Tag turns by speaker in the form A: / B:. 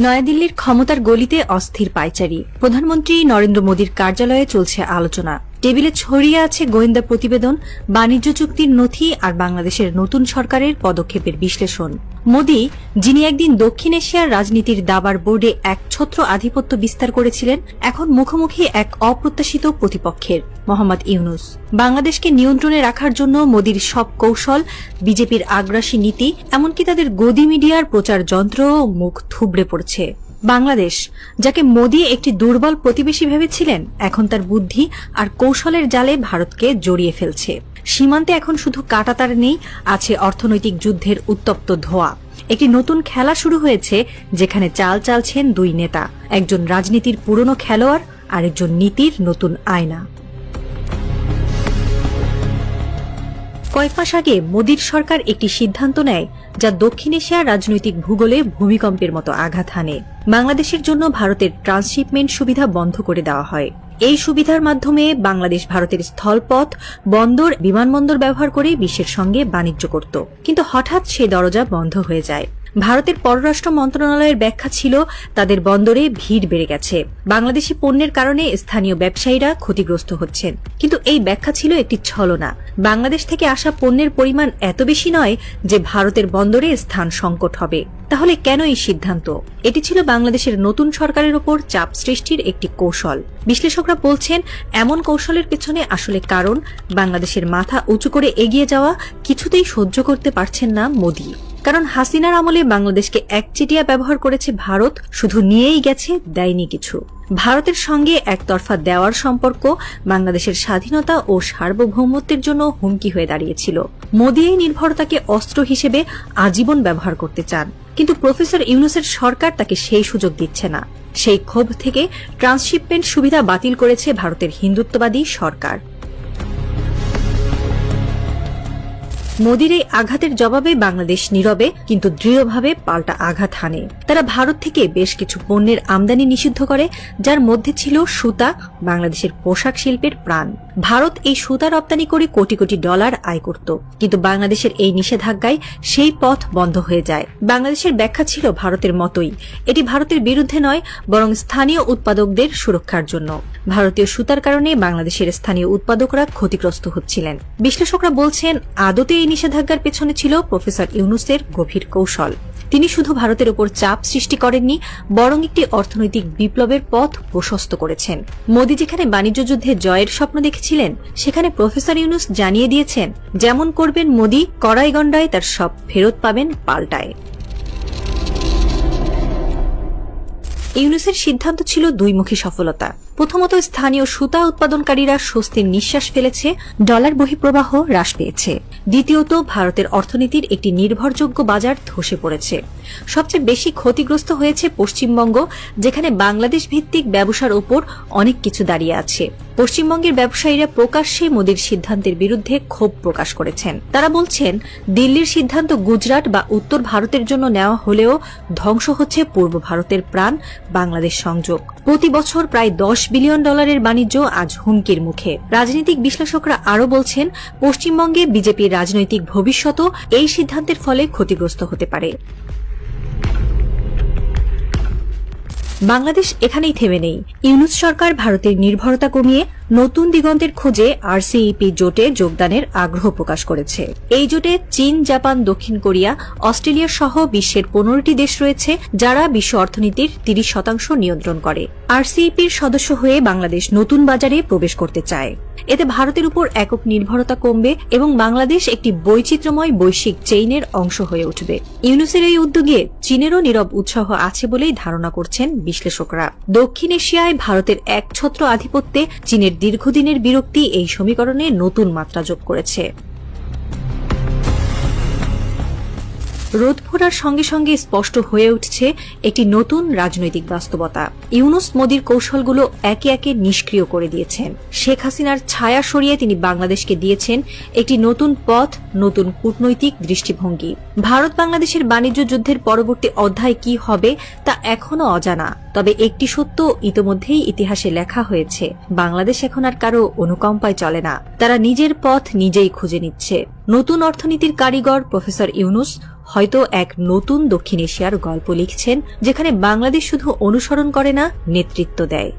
A: নয়াদিল্লির ক্ষমতার গলিতে অস্থির পায়চারি। প্রধানমন্ত্রী নরেন্দ্র মোদীর কার্যালয়ে চলছে আলোচনা। টেবিলে ছড়িয়ে আছে গোয়েন্দা প্রতিবেদন, বাণিজ্য চুক্তির নথি আর বাংলাদেশের নতুন সরকারের পদক্ষেপের বিশ্লেষণ। মোদী, যিনি একদিন দক্ষিণ এশিয়ার রাজনীতির দাবার বোর্ডে একছত্র আধিপত্য বিস্তার করেছিলেন, এখন মুখোমুখি এক অপ্রত্যাশিত প্রতিপক্ষের, মোহাম্মদ ইউনূস। বাংলাদেশকে নিয়ন্ত্রণে রাখার জন্য মোদীর সব কৌশল, বিজেপির আগ্রাসী নীতি, এমনকি তাদের গদি মিডিয়ার প্রচার যন্ত্রও মুখ থুবড়ে পড়ছে। বাংলাদেশ, যাকে মোদী একটি দুর্বল প্রতিবেশী ভেবেছিলেন, এখন তার বুদ্ধি আর কৌশলের জালে ভারতকে জড়িয়ে ফেলছে। সীমান্তে এখন শুধু কাঁটাতার নেই, আছে অর্থনৈতিক যুদ্ধের উত্তপ্ত ধোঁয়া। একটি নতুন খেলা শুরু হয়েছে, যেখানে চাল চালছেন দুই নেতা, একজন রাজনীতির পুরনো খেলোয়াড় আর একজন নীতির নতুন আয়না। কয়েক মাস আগে মোদীর সরকার একটি সিদ্ধান্ত নেয়, যা দক্ষিণ এশিয়ার রাজনৈতিক ভূগোলে ভূমিকম্পের মতো আঘাত হানে। বাংলাদেশের জন্য ভারতের ট্রান্সশিপমেন্ট সুবিধা বন্ধ করে দেওয়া হয়। এই সুবিধার মাধ্যমে বাংলাদেশ ভারতের স্থলপথ, বন্দর, বিমানবন্দর ব্যবহার করে বিশ্বের সঙ্গে বাণিজ্য করত। কিন্তু হঠাৎ সেই দরজা বন্ধ হয়ে যায়। ভারতের পররাষ্ট্র মন্ত্রণালয়ের ব্যাখ্যা ছিল, তাদের বন্দরে ভিড় বেড়ে গেছে, বাংলাদেশি পণ্যের কারণে স্থানীয় ব্যবসায়ীরা ক্ষতিগ্রস্ত হচ্ছেন। কিন্তু এই ব্যাখ্যা ছিল একটি ছলনা। বাংলাদেশ থেকে আসা পণ্যের পরিমাণ এত বেশি নয় যে ভারতের বন্দরে স্থান সংকট হবে। তাহলে কেন এই সিদ্ধান্ত? এটি ছিল বাংলাদেশের নতুন সরকারের ওপর চাপ সৃষ্টির একটি কৌশল। বিশ্লেষকরা বলছেন, এমন কৌশলের পেছনে আসলে কারণ, বাংলাদেশের মাথা উঁচু করে এগিয়ে যাওয়া কিছুতেই সহ্য করতে পারছেন না মোদী। কারণ হাসিনার আমলে বাংলাদেশকে একচেটিয়া ব্যবহার করেছে ভারত, শুধু নিয়েই গেছে, দেয়নি কিছু। ভারতের সঙ্গে একতরফা দেওয়ার সম্পর্ক বাংলাদেশের স্বাধীনতা ও সার্বভৌমত্বের জন্য হুমকি হয়ে দাঁড়িয়েছিল। মোদী এই নির্ভরতাকে অস্ত্র হিসেবে আজীবন ব্যবহার করতে চান, কিন্তু প্রফেসর ইউনূসের সরকার তাকে সেই সুযোগ দিচ্ছে না। সেই ক্ষোভ থেকে ট্রান্সশিপমেন্ট সুবিধা বাতিল করেছে ভারতের হিন্দুত্ববাদী সরকার। মোদীর এই আঘাতের জবাবে বাংলাদেশ নীরবে কিন্তু দৃঢ়ভাবে পাল্টা আঘাত হানে। তারা ভারত থেকে বেশ কিছু পণ্যের আমদানি নিষিদ্ধ করে, যার মধ্যে ছিল সুতা, বাংলাদেশের পোশাক শিল্পের প্রাণ। ভারত এই সুতা রপ্তানি করে কোটি কোটি ডলার আয় করত, কিন্তু বাংলাদেশের এই নিষেধাজ্ঞায় সেই পথ বন্ধ হয়ে যায়। বাংলাদেশের ব্যাখ্যা ছিল ভারতের মতোই, এটি ভারতের বিরুদ্ধে নয়, বরং স্থানীয় উৎপাদকদের সুরক্ষার জন্য। ভারতীয় সুতার কারণে বাংলাদেশের স্থানীয় উৎপাদকরা ক্ষতিগ্রস্ত হচ্ছিলেন। বিশ্লেষকরা বলছেন, আদতে এই নিষেধাজ্ঞার পেছনে ছিল প্রফেসর ইউনূসের গভীর কৌশল। তিনি শুধু ভারতের উপর চাপ সৃষ্টি করেননি, বরং একটি অর্থনৈতিক বিপ্লবের পথ প্রশস্ত করেছেন। মোদী যেখানে বাণিজ্য যুদ্ধে জয়ের স্বপ্ন দেখেছিলেন, সেখানে প্রফেসর ইউনূস জানিয়ে দিয়েছেন, যেমন করবেন মোদী, কড়াই গণ্ডায় তার সব ফেরত পাবেন পাল্টায়। ইউনূসের সিদ্ধান্ত ছিল দুইমুখী সফলতা। প্রথমত, স্থানীয় সুতা উৎপাদনকারীরা স্বস্তির নিঃশ্বাস ফেলেছে, ডলার বহিঃপ্রবাহ হ্রাস পেয়েছে। দ্বিতীয়ত, ভারতের অর্থনীতির একটি নির্ভরযোগ্য বাজার ধসে পড়েছে। সবচেয়ে বেশি ক্ষতিগ্রস্ত হয়েছে পশ্চিমবঙ্গ, যেখানে বাংলাদেশ ভিত্তিক ব্যবসার ওপর অনেক কিছু দাঁড়িয়ে আছে। পশ্চিমবঙ্গের ব্যবসায়ীরা প্রকাশ্যে মোদীর সিদ্ধান্তের বিরুদ্ধে ক্ষোভ প্রকাশ করেছেন। তারা বলছেন, দিল্লির সিদ্ধান্ত গুজরাট বা উত্তর ভারতের জন্য নেওয়া হলেও ধ্বংস হচ্ছে পূর্ব ভারতের প্রাণ, বাংলাদেশ সংযোগ। প্রতি বছর প্রায় 10 বিলিয়ন ডলারের বাণিজ্য আজ হুমকির মুখে। রাজনৈতিক বিশ্লেষকরা আরও বলছেন, পশ্চিমবঙ্গে বিজেপির রাজনৈতিক ভবিষ্যৎও এই সিদ্ধান্তের ফলে ক্ষতিগ্রস্ত হতে পারে। বাংলাদেশ এখানেই থেমে নেই। ইউনূস সরকার ভারতের নির্ভরতা কমিয়ে নতুন দিগন্তের খোঁজে RCEP জোটে যোগদানের আগ্রহ প্রকাশ করেছে। এই জোটে চীন, জাপান, দক্ষিণ কোরিয়া, অস্ট্রেলিয়া সহ বিশ্বের 15টি দেশ রয়েছে, যারা বিশ্ব অর্থনীতির 30% নিয়ন্ত্রণ করে। RCEPর সদস্য হয়ে বাংলাদেশ নতুন বাজারে প্রবেশ করতে চায়। এতে ভারতের উপর একক নির্ভরতা কমবে এবং বাংলাদেশ একটি বৈচিত্র্যময় বৈশ্বিক চেইনের অংশ হয়ে উঠবে। ইউনূসের এই উদ্যোগে চীনেরও নীরব উৎসাহ আছে বলেই ধারণা করছেন বিশ্লেষকরা। দক্ষিণ এশিয়ায় ভারতের একছত্র আধিপত্যে চীনের দীর্ঘদিনের বিরক্তি এই সমীকরণে নতুন মাত্রা যোগ করেছে। রোদ ফোটার সঙ্গে সঙ্গে স্পষ্ট হয়ে উঠছে একটি নতুন রাজনৈতিক বাস্তবতা। ইউনূস মোদীর কৌশলগুলো একে একে নিষ্ক্রিয় করে দিয়েছেন। শেখ হাসিনার ছায়া সরিয়ে তিনি বাংলাদেশকে দিয়েছেন একটি নতুন পথ, নতুন কূটনৈতিক দৃষ্টিভঙ্গি। ভারত বাংলাদেশের বাণিজ্য যুদ্ধের পরবর্তী অধ্যায় কি হবে তা এখনো অজানা। তবে একটি সত্য ইতোমধ্যেই ইতিহাসে লেখা হয়েছে, বাংলাদেশ এখন আর কারো অনুকম্পায় চলে না। তারা নিজের পথ নিজেই খুঁজে নিচ্ছে। নতুন অর্থনীতির কারিগর প্রফেসর ইউনূস হয়তো এক নতুন দক্ষিণ এশিয়ার গল্প লিখছেন, যেখানে বাংলাদেশ শুধু অনুসরণ করে না, নেতৃত্ব দেয়।